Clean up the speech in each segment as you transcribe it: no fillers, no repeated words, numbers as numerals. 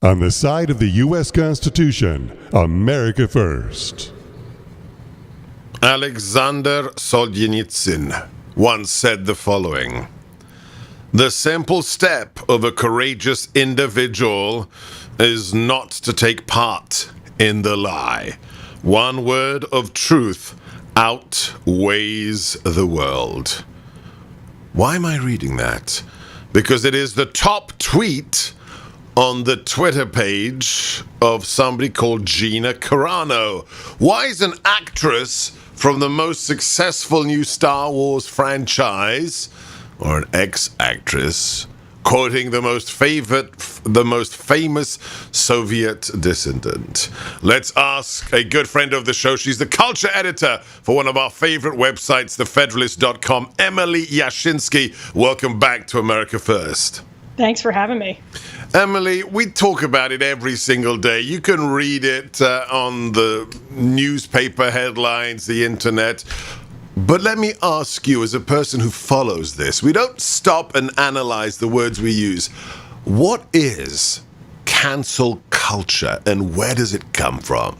On the side of the U.S. Constitution, America first. Alexander Solzhenitsyn once said the following: "The simple step of a courageous individual is not to take part in the lie. One word of truth outweighs the world." Why am I reading that? Because it is the top tweet on the Twitter page of somebody called Gina Carano. Why is an actress from the most successful new Star Wars franchise, or an ex-actress, quoting the most famous Soviet dissident? Let's ask a good friend of the show. She's the culture editor for one of our favorite websites, thefederalist.com, Emily Jashinsky. Welcome back to America First. Thanks for having me. Emily, we talk about it every single day. You can read it on the newspaper headlines, the internet. But let me ask you, as a person who follows this, we don't stop and analyze the words we use. What is cancel culture and where does it come from?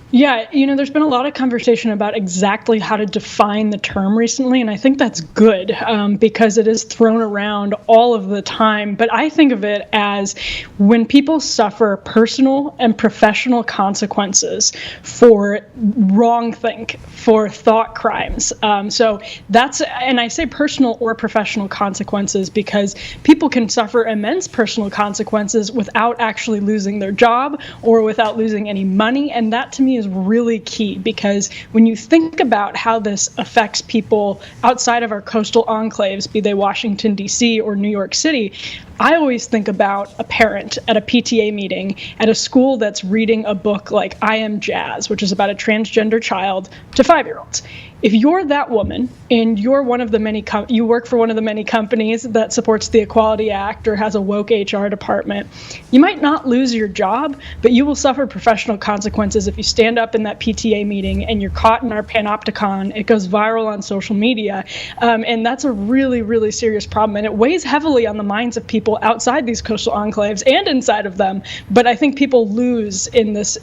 Yeah, there's been a lot of conversation about exactly how to define the term recently, and I think that's good because it is thrown around all of the time. But I think of it as when people suffer personal and professional consequences for wrongthink, for thought crimes. So that's, and I say personal or professional consequences because people can suffer immense personal consequences without actually losing their job or without losing any money, and that to me is really key, because when you think about how this affects people outside of our coastal enclaves, be they Washington, D.C. or New York City, I always think about a parent at a PTA meeting at a school that's reading a book like I Am Jazz, which is about a transgender child, to 5-year-olds. If you're that woman and you're one of the many, you work for one of the many companies that supports the Equality Act or has a woke HR department, you might not lose your job, but you will suffer professional consequences if you stand up in that PTA meeting and you're caught in our panopticon. It goes viral on social media, and that's a really, really serious problem, and it weighs heavily on the minds of people outside these coastal enclaves and inside of them. But I think people lose in this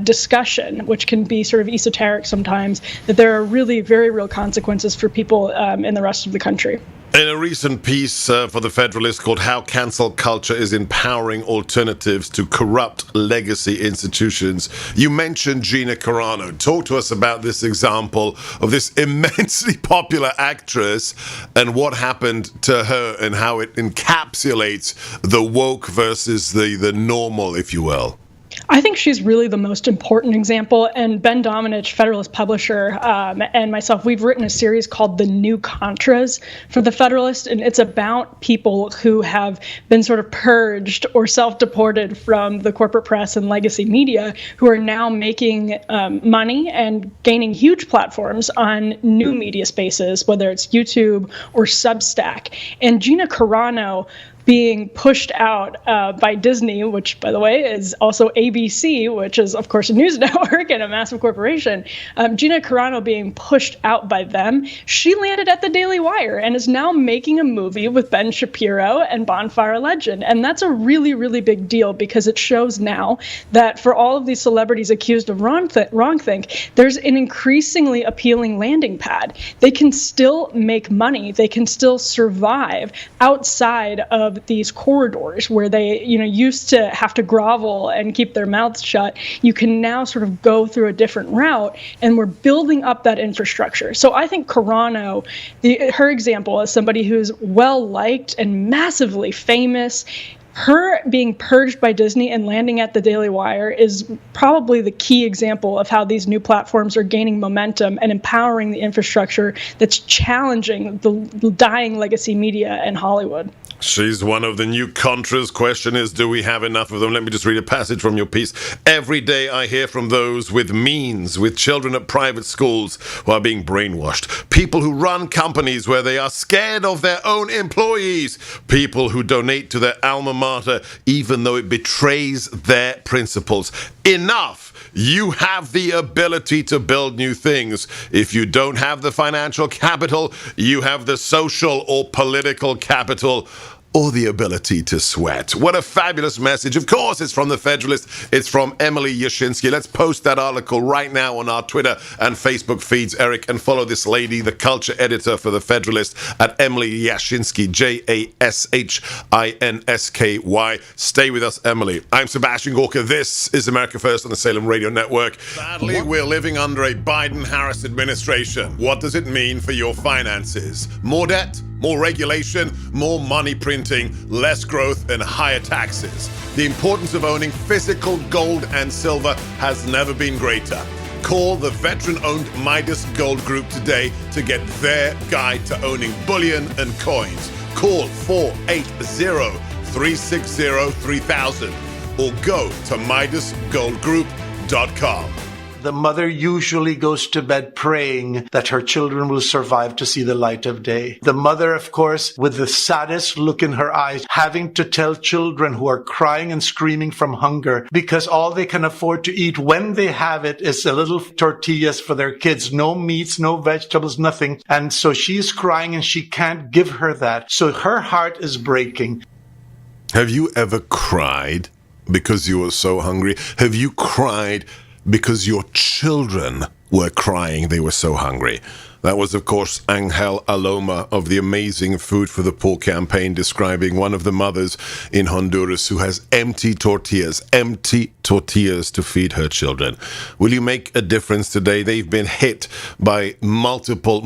discussion, which can be sort of esoteric sometimes, that there are really very real consequences for people in the rest of the country. In a recent piece for The Federalist called "How Cancel Culture is Empowering Alternatives to Corrupt Legacy Institutions," you mentioned Gina Carano. Talk to us about this example of this immensely popular actress and what happened to her and how it encapsulates the woke versus the normal, if you will. I think she's really the most important example, and Ben Domenech, Federalist publisher, and myself, we've written a series called The New Contras for The Federalist, and it's about people who have been sort of purged or self-deported from the corporate press and legacy media, who are now making money and gaining huge platforms on new media spaces, whether it's YouTube or Substack. And Gina Carano being pushed out by Disney, which, by the way, is also ABC, which is, of course, a news network and a massive corporation. Gina Carano being pushed out by them, she landed at the Daily Wire and is now making a movie with Ben Shapiro and Bonfire Legend. And that's a really, really big deal, because it shows now that for all of these celebrities accused of wrongthink, there's an increasingly appealing landing pad. They can still make money. They can still survive outside of these corridors where they, used to have to grovel and keep their mouths shut. You can now sort of go through a different route, and we're building up that infrastructure. So I think Carano, her example as somebody who's well-liked and massively famous, her being purged by Disney and landing at the Daily Wire is probably the key example of how these new platforms are gaining momentum and empowering the infrastructure that's challenging the dying legacy media in Hollywood. She's one of the new Contras. Question is, do we have enough of them? Let me just read a passage from your piece. "Every day I hear from those with means, with children at private schools who are being brainwashed. People who run companies where they are scared of their own employees. People who donate to their alma mater even though it betrays their principles. Enough! You have the ability to build new things. If you don't have the financial capital, you have the social or political capital. or the ability to sweat? What a fabulous message. Of course, it's from the Federalist. It's from Emily Jashinsky. Let's post that article right now on our Twitter and Facebook feeds, Eric, and follow this lady, the culture editor for the Federalist, at Emily Jashinsky, Jashinsky. Stay with us, Emily. I'm Sebastian Gorka. This is America First on the Salem Radio Network. Sadly, we're living under a Biden-Harris administration. What does it mean for your finances? More debt? More regulation, more money printing, less growth, and higher taxes. The importance of owning physical gold and silver has never been greater. Call the veteran-owned Midas Gold Group today to get their guide to owning bullion and coins. Call 480-360-3000 or go to MidasGoldGroup.com. The mother usually goes to bed praying that her children will survive to see the light of day. The mother, of course, with the saddest look in her eyes, having to tell children who are crying and screaming from hunger because all they can afford to eat when they have it is a little tortillas for their kids. No meats, no vegetables, nothing. And so she's crying and she can't give her that. So her heart is breaking. Have you ever cried because you were so hungry? Have you cried because your children were crying, they were so hungry? That was, of course, Angel Aloma of the Amazing Food for the Poor campaign, describing one of the mothers in Honduras who has empty tortillas to feed her children. Will you make a difference today? They've been hit by multiple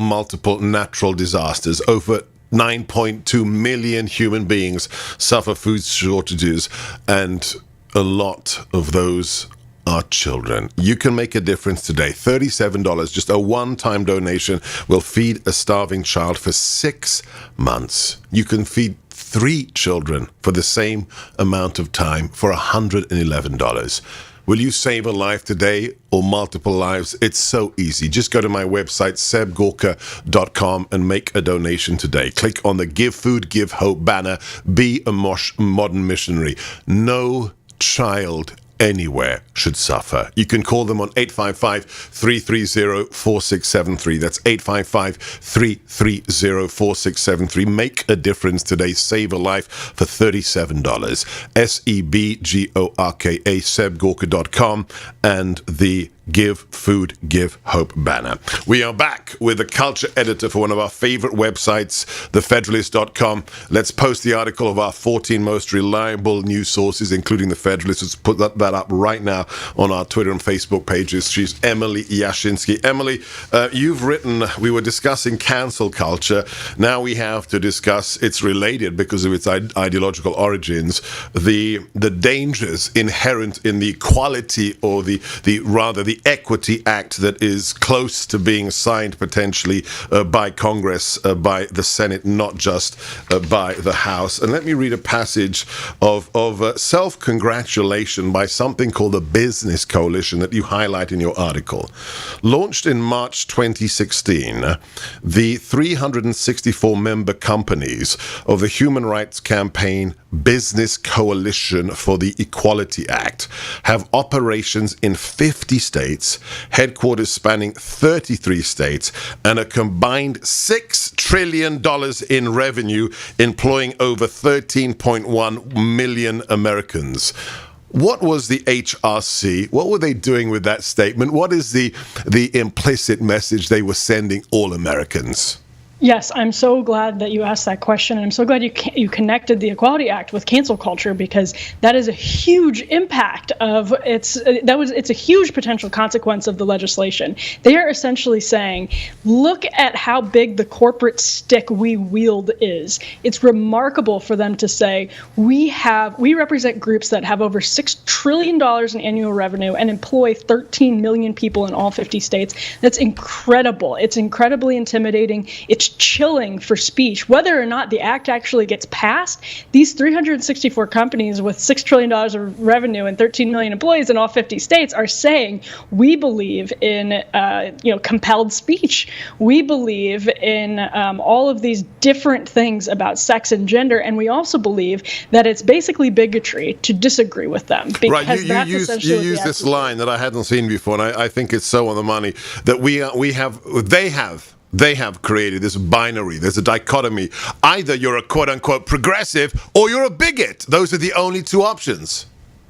natural disasters. Over 9.2 million human beings suffer food shortages, and a lot of those are children. You can make a difference today. $37, just a one-time donation, will feed a starving child for 6 months. You can feed 3 children for the same amount of time for $111. Will you save a life today or multiple lives? It's so easy. Just go to my website, sebgorka.com, and make a donation today. Click on the Give Food, Give Hope banner. Be a modern missionary. No child anywhere should suffer. You can call them on 855-330-4673. That's 855-330-4673. Make a difference today. Save a life for $37. SEBGORKA, sebgorka.com, and the Give Food, Give Hope banner. We are back with the culture editor for one of our favorite websites, thefederalist.com. Let's post the article of our 14 most reliable news sources, including the Federalist. Let's put that up right now on our Twitter and Facebook pages. She's Emily Jashinsky. Emily, you've written, we were discussing cancel culture. Now we have to discuss, it's related because of its ideological origins, the dangers inherent in the equality or the Equity Act that is close to being signed potentially by Congress, by the Senate, not just by the House. And let me read a passage of self-congratulation by something called the Business Coalition that you highlight in your article. Launched in March 2016, the 364 member companies of the Human Rights Campaign Business Coalition for the Equality Act have operations in 50 states, headquarters spanning 33 states, and a combined $6 trillion in revenue, employing over 13.1 million Americans. What was the HRC? What were they doing with that statement? What is the implicit message they were sending all Americans? Yes, I'm so glad that you asked that question, and I'm so glad you connected the Equality Act with cancel culture, because that is a huge impact of it's a huge potential consequence of the legislation. They are essentially saying, look at how big the corporate stick we wield is. It's remarkable for them to say we represent groups that have over $6 trillion in annual revenue and employ 13 million people in all 50 states. That's incredible. It's incredibly intimidating. It's chilling for speech. Whether or not the act actually gets passed, these 364 companies with $6 trillion of revenue and 13 million employees in all 50 states are saying, we believe in compelled speech. We believe in all of these different things about sex and gender, and we also believe that it's basically bigotry to disagree with them. Right, you use this they have created this binary. There's a dichotomy. Either you're a quote-unquote progressive or you're a bigot. Those are the only two options.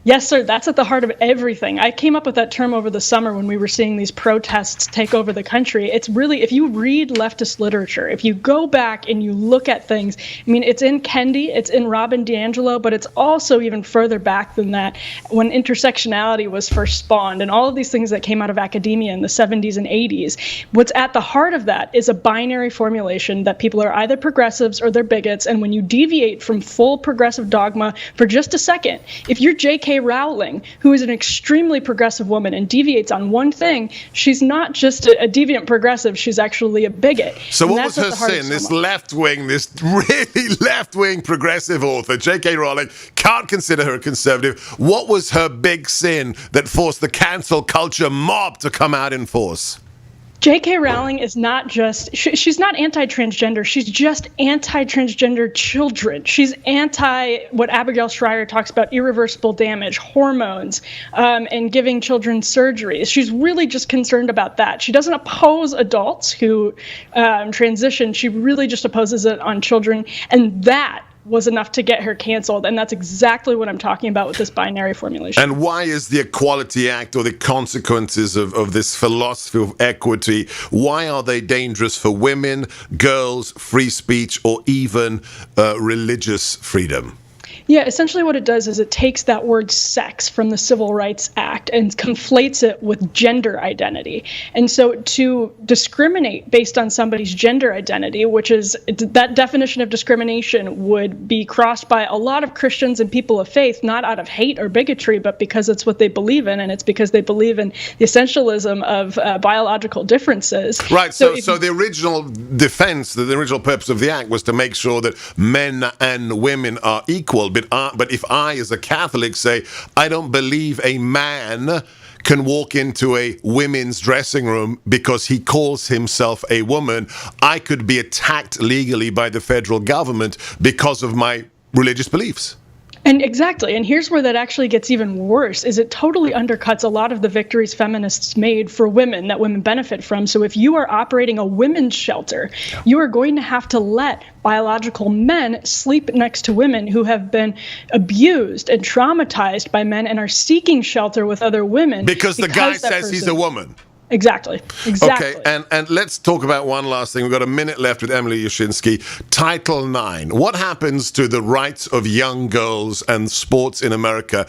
Yes, sir. That's at the heart of everything. I came up with that term over the summer when we were seeing these protests take over the country. It's really, if you read leftist literature, if you go back and you look at things, I mean, it's in Kendi, it's in Robin DiAngelo, but it's also even further back than that when intersectionality was first spawned and all of these things that came out of academia in the 70s and 80s. What's at the heart of that is a binary formulation that people are either progressives or they're bigots. And when you deviate from full progressive dogma for just a second, if you're J.K. Rowling, who is an extremely progressive woman and deviates on one thing, she's not just a deviant progressive, she's actually a bigot. So what was her sin? This left-wing, this really left-wing progressive author, J.K. Rowling, can't consider her a conservative. What was her big sin that forced the cancel culture mob to come out in force? J.K. Rowling is not just, she's not anti-transgender, she's just anti-transgender children. She's anti what Abigail Shrier talks about, irreversible damage, hormones, and giving children surgeries. She's really just concerned about that. She doesn't oppose adults who transition, she really just opposes it on children, and that was enough to get her canceled. And that's exactly what I'm talking about with this binary formulation. And why is the Equality Act or the consequences of this philosophy of equity, why are they dangerous for women, girls, free speech, or even religious freedom? Yeah, essentially what it does is it takes that word sex from the Civil Rights Act and conflates it with gender identity. And so to discriminate based on somebody's gender identity, which is that definition of discrimination would be crossed by a lot of Christians and people of faith, not out of hate or bigotry, but because it's what they believe in, and it's because they believe in the essentialism of biological differences. Right, so the original defense, the original purpose of the act was to make sure that men and women are equal. But if I, as a Catholic, say, I don't believe a man can walk into a women's dressing room because he calls himself a woman, I could be attacked legally by the federal government because of my religious beliefs. And exactly. And here's where that actually gets even worse, is it totally undercuts a lot of the victories feminists made for women that women benefit from. So if you are operating a women's shelter, you are going to have to let biological men sleep next to women who have been abused and traumatized by men and are seeking shelter with other women. Because the guy says he's a woman. Exactly. Okay, and let's talk about one last thing. We've got a minute left with Emily Jashinsky. Title IX. What happens to the rights of young girls and sports in America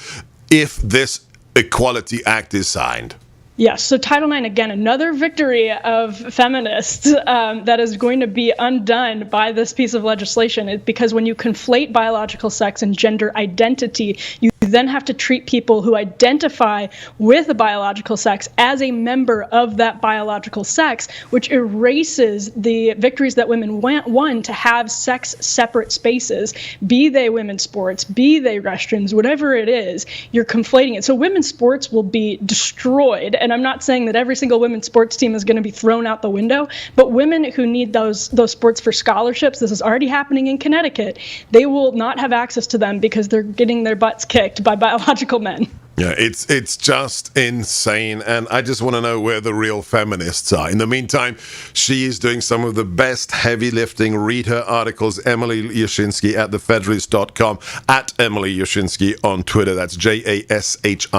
if this Equality Act is signed? Yes, so Title IX, again, another victory of feminists that is going to be undone by this piece of legislation, because when you conflate biological sex and gender identity, you then have to treat people who identify with a biological sex as a member of that biological sex, which erases the victories that women won to have sex-separate spaces, be they women's sports, be they restrooms, whatever it is, you're conflating it. So women's sports will be destroyed. And I'm not saying that every single women's sports team is going to be thrown out the window, but women who need those sports for scholarships, this is already happening in Connecticut, they will not have access to them because they're getting their butts kicked by biological men. Yeah, it's just insane, and I just want to know where the real feminists are. In the meantime, she is doing some of the best heavy lifting. Read her articles, Emily Jashinsky at thefederalist.com, at Emily Jashinsky on Twitter. That's Jashinski.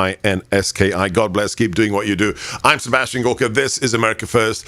God bless. Keep doing what you do. I'm Sebastian Gorka. This is America First.